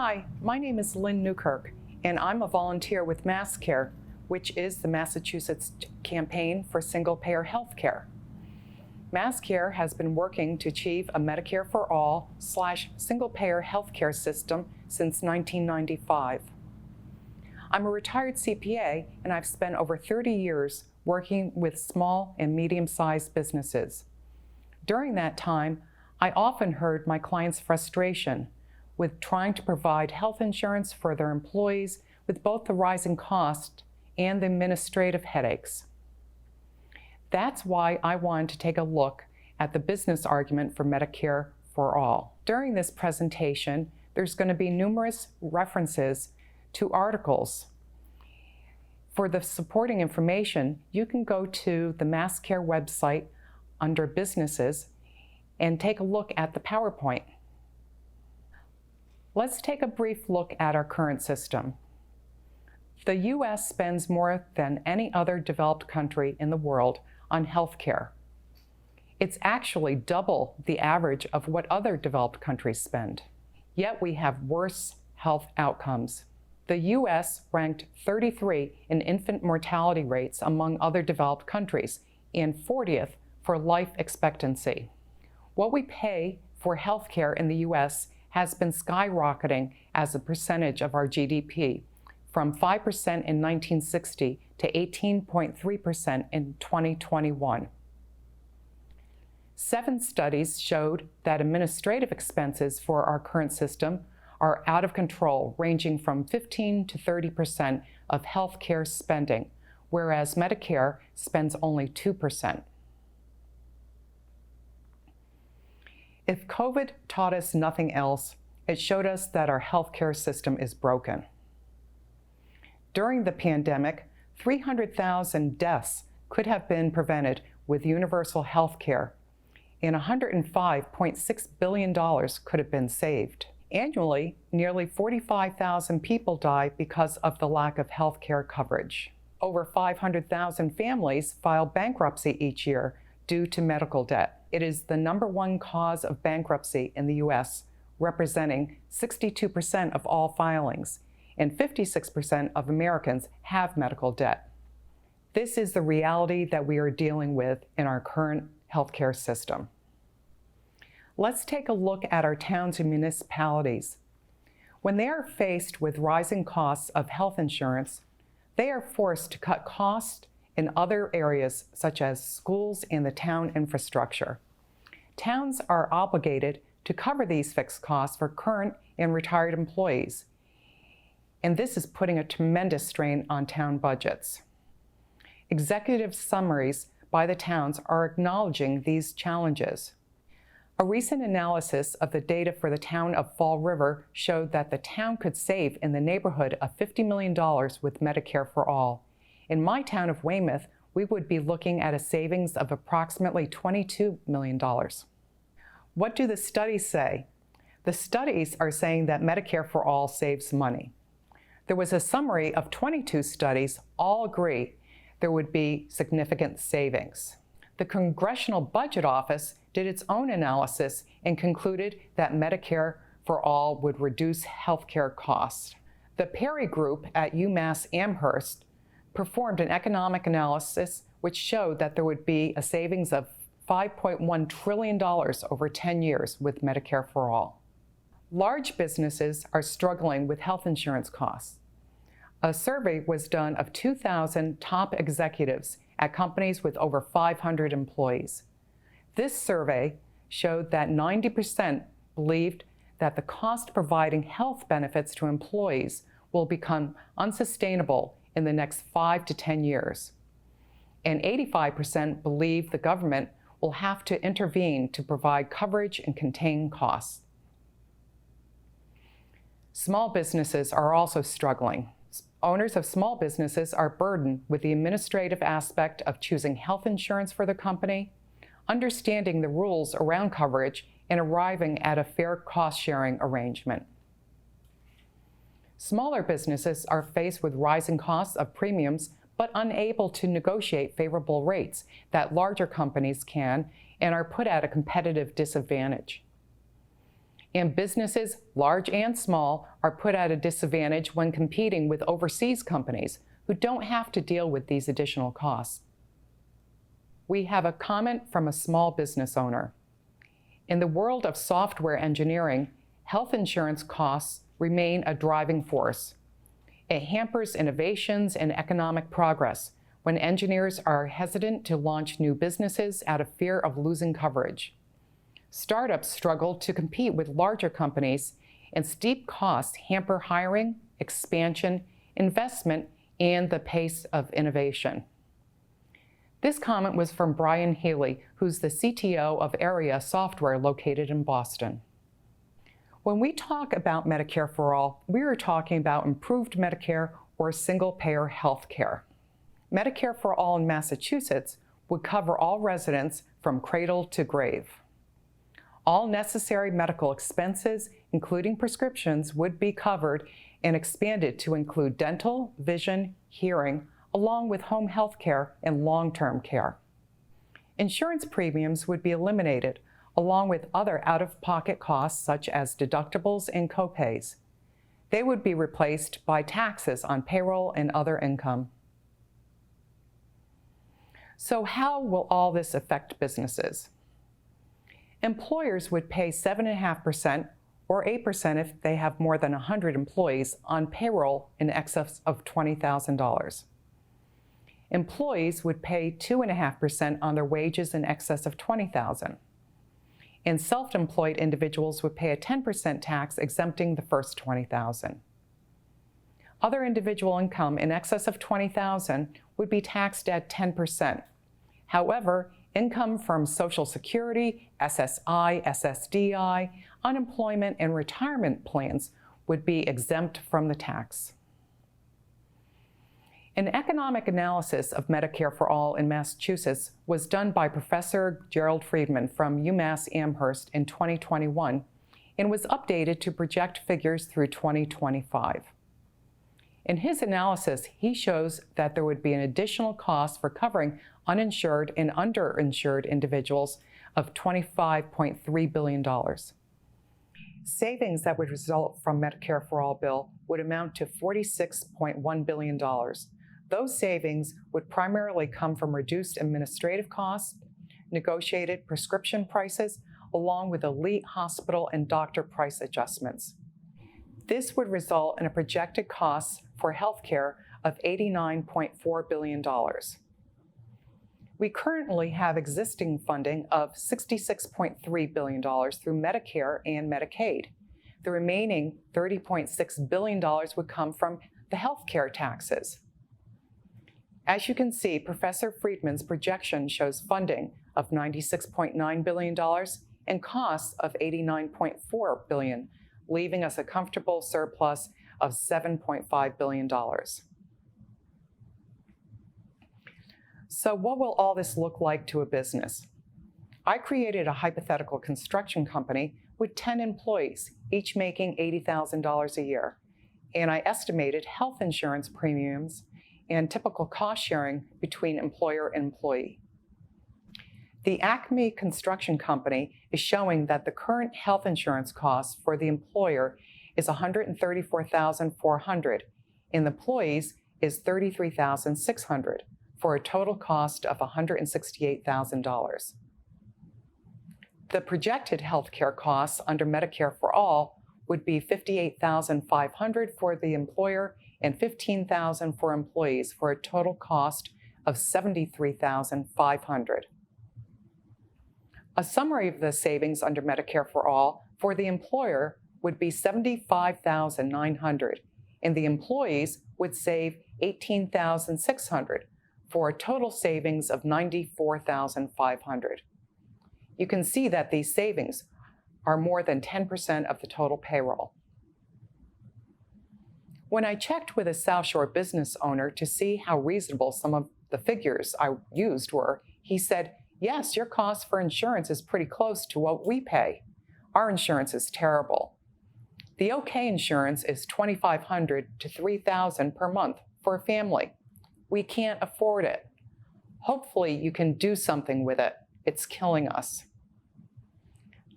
Hi, my name is Lynn Newkirk, and I'm a volunteer with Medicare, which is the Massachusetts campaign for single-payer health care. Medicare has been working to achieve a Medicare for all / single-payer health care system since 1995. I'm a retired CPA, and I've spent over 30 years working with small and medium-sized businesses. During that time, I often heard my clients' frustration with trying to provide health insurance for their employees with both the rising cost and the administrative headaches. That's why I wanted to take a look at the business argument for Medicare for all. During this presentation, there's going to be numerous references to articles. For the supporting information, you can go to the Medicare website under Businesses and take a look at the PowerPoint. Let's take a brief look at our current system. The U.S. spends more than any other developed country in the world on health care. It's actually double the average of what other developed countries spend. Yet we have worse health outcomes. The U.S. ranked 33 in infant mortality rates among other developed countries and 40th for life expectancy. What we pay for health care in the U.S. has been skyrocketing as a percentage of our GDP, from 5% in 1960 to 18.3% in 2021. 7 studies showed that administrative expenses for our current system are out of control, ranging from 15 to 30% of health care spending, whereas Medicare spends only 2%. If COVID taught us nothing else, it showed us that our healthcare system is broken. During the pandemic, 300,000 deaths could have been prevented with universal health care, and $105.6 billion could have been saved. Annually, nearly 45,000 people die because of the lack of health care coverage. Over 500,000 families file bankruptcy each year due to medical debt. It is the #1 cause of bankruptcy in the U.S., representing 62% of all filings, and 56% of Americans have medical debt. This is the reality that we are dealing with in our current healthcare system. Let's take a look at our towns and municipalities. When they are faced with rising costs of health insurance, they are forced to cut costs in other areas such as schools and the town infrastructure. Towns are obligated to cover these fixed costs for current and retired employees, and this is putting a tremendous strain on town budgets. Executive summaries by the towns are acknowledging these challenges. A recent analysis of the data for the town of Fall River showed that the town could save in the neighborhood of $50 million with Medicare for all. In my town of Weymouth, we would be looking at a savings of approximately $22 million. What do the studies say? The studies are saying that Medicare for all saves money. There was a summary of 22 studies, all agree there would be significant savings. The Congressional Budget Office did its own analysis and concluded that Medicare for all would reduce healthcare costs. The Perry Group at UMass Amherst performed an economic analysis which showed that there would be a savings of $5.1 trillion over 10 years with Medicare for all. Large businesses are struggling with health insurance costs. A survey was done of 2,000 top executives at companies with over 500 employees. This survey showed that 90% believed that the cost of providing health benefits to employees will become unsustainable in the next 5 to 10 years. And 85% believe the government will have to intervene to provide coverage and contain costs. Small businesses are also struggling. Owners of small businesses are burdened with the administrative aspect of choosing health insurance for the company, understanding the rules around coverage, and arriving at a fair cost-sharing arrangement. Smaller businesses are faced with rising costs of premiums, but unable to negotiate favorable rates that larger companies can and are put at a competitive disadvantage. And businesses, large and small, are put at a disadvantage when competing with overseas companies who don't have to deal with these additional costs. We have a comment from a small business owner. In the world of software engineering, health insurance costs remain a driving force. It hampers innovations and economic progress when engineers are hesitant to launch new businesses out of fear of losing coverage. Startups struggle to compete with larger companies, and steep costs hamper hiring, expansion, investment, and the pace of innovation. This comment was from Brian Healy, who's the CTO of Area Software located in Boston. When we talk about Medicare for All, we are talking about improved Medicare or single-payer health care. Medicare for All in Massachusetts would cover all residents from cradle to grave. All necessary medical expenses, including prescriptions, would be covered and expanded to include dental, vision, hearing, along with home health care and long-term care. Insurance premiums would be eliminated, along with other out-of-pocket costs such as deductibles and copays. They would be replaced by taxes on payroll and other income. So how will all this affect businesses? Employers would pay 7.5% or 8% if they have more than 100 employees on payroll in excess of $20,000. Employees would pay 2.5% on their wages in excess of $20,000. And self-employed individuals would pay a 10% tax exempting the first $20,000. Other individual income in excess of $20,000 would be taxed at 10%. However, income from Social Security, SSI, SSDI, unemployment, and retirement plans would be exempt from the tax. An economic analysis of Medicare for All in Massachusetts was done by Professor Gerald Friedman from UMass Amherst in 2021 and was updated to project figures through 2025. In his analysis, he shows that there would be an additional cost for covering uninsured and underinsured individuals of $25.3 billion. Savings that would result from Medicare for All bill would amount to $46.1 billion. Those savings would primarily come from reduced administrative costs, negotiated prescription prices, along with elite hospital and doctor price adjustments. This would result in a projected cost for healthcare of $89.4 billion. We currently have existing funding of $66.3 billion through Medicare and Medicaid. The remaining $30.6 billion would come from the healthcare taxes. As you can see, Professor Friedman's projection shows funding of $96.9 billion and costs of $89.4 billion, leaving us a comfortable surplus of $7.5 billion. So what will all this look like to a business? I created a hypothetical construction company with 10 employees, each making $80,000 a year, and I estimated health insurance premiums and typical cost sharing between employer and employee. The Acme Construction Company is showing that the current health insurance cost for the employer is $134,400 and the employees is $33,600 for a total cost of $168,000. The projected health care costs under Medicare for All would be $58,500 for the employer and $15,000 for employees for a total cost of $73,500. A summary of the savings under Medicare for All for the employer would be $75,900 and the employees would save $18,600 for a total savings of $94,500. You can see that these savings are more than 10% of the total payroll. When I checked with a South Shore business owner to see how reasonable some of the figures I used were, he said, "Yes, your cost for insurance is pretty close to what we pay. Our insurance is terrible. The OK insurance is $2,500 to $3,000 per month for a family. We can't afford it. Hopefully you can do something with it. It's killing us."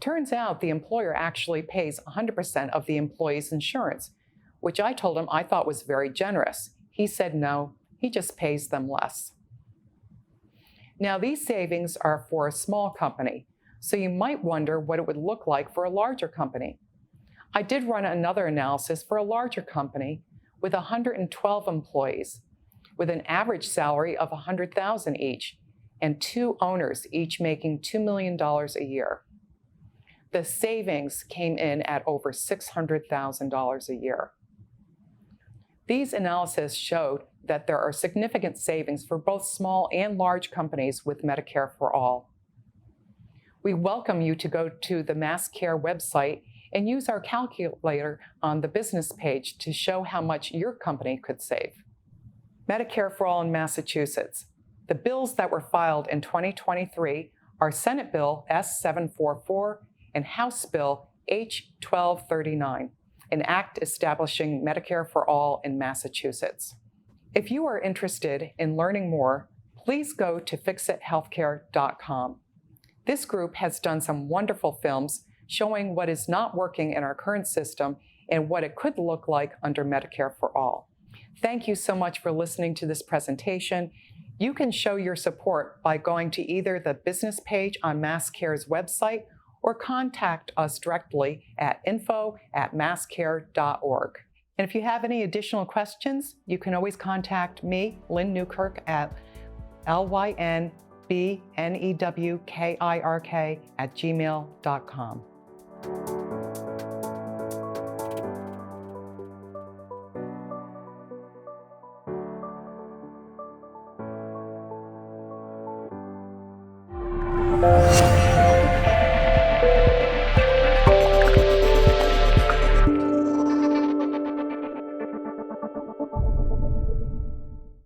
Turns out the employer actually pays 100% of the employee's insurance, which I told him I thought was very generous. He said no, he just pays them less. Now, these savings are for a small company, so you might wonder what it would look like for a larger company. I did run another analysis for a larger company with 112 employees, with an average salary of $100,000 each, and 2 owners, each making $2 million a year. The savings came in at over $600,000 a year. These analyses showed that there are significant savings for both small and large companies with Medicare for All. We welcome you to go to the MassCare website and use our calculator on the business page to show how much your company could save. Medicare for All in Massachusetts. The bills that were filed in 2023 are Senate Bill S-744 and House Bill H-1239, an act establishing Medicare for All in Massachusetts. If you are interested in learning more, please go to fixithealthcare.com. This group has done some wonderful films showing what is not working in our current system and what it could look like under Medicare for All. Thank you so much for listening to this presentation. You can show your support by going to either the business page on MassCare's website or contact us directly at info@masscare.org. And if you have any additional questions, you can always contact me, Lynn Newkirk, at lynbnewkirk@gmail.com.